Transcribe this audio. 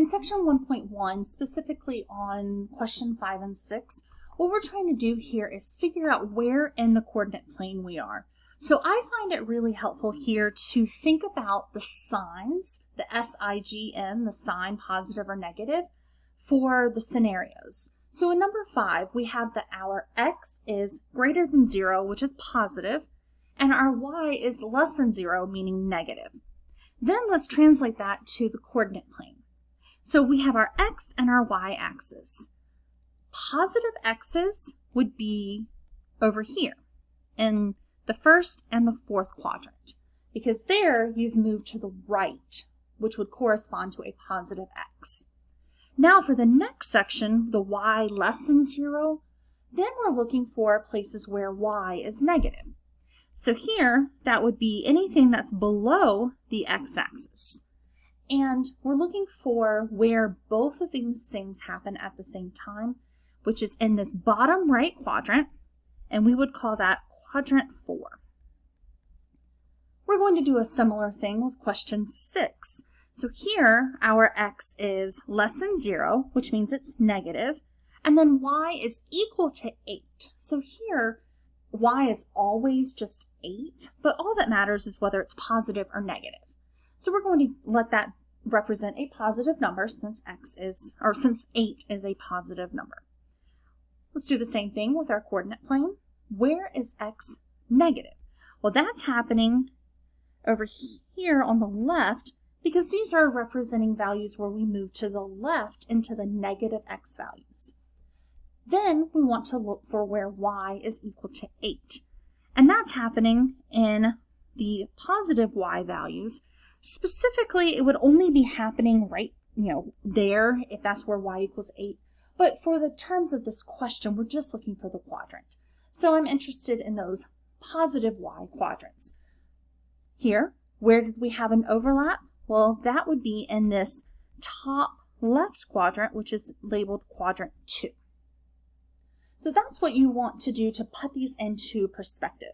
In section 1.1, specifically on question 5 and 6, what we're trying to do here is figure out where in the coordinate plane we are. So I find it really helpful here to think about the signs, the S-I-G-N, the sign positive or negative, for the scenarios. So in number 5, we have that our x is greater than 0, which is positive, and our y is less than 0, meaning negative. Then let's translate that to the coordinate plane. So we have our x and our y-axis. Positive x's would be over here in the first and the fourth quadrant, because there you've moved to the right, which would correspond to a positive x. Now for the next section, the y less than 0, then we're looking for places where y is negative. So here, that would be anything that's below the x-axis. And we're looking for where both of these things happen at the same time, which is in this bottom right quadrant, and we would call that quadrant 4. We're going to do a similar thing with question 6. So here, our x is less than 0, which means it's negative, and then y is equal to 8. So here, y is always just 8, but all that matters is whether it's positive or negative. So we're going to let that represent a positive number since 8 is a positive number. Let's do the same thing with our coordinate plane. Where is x negative? Well, that's happening over here on the left because these are representing values where we move to the left into the negative x values. Then we want to look for where y is equal to 8. And that's happening in the positive y values. Specifically, it would only be happening right, there, if that's where y equals 8. But for the terms of this question, we're just looking for the quadrant. So I'm interested in those positive y quadrants. Here, where did we have an overlap? Well, that would be in this top left quadrant, which is labeled quadrant 2. So that's what you want to do to put these into perspective.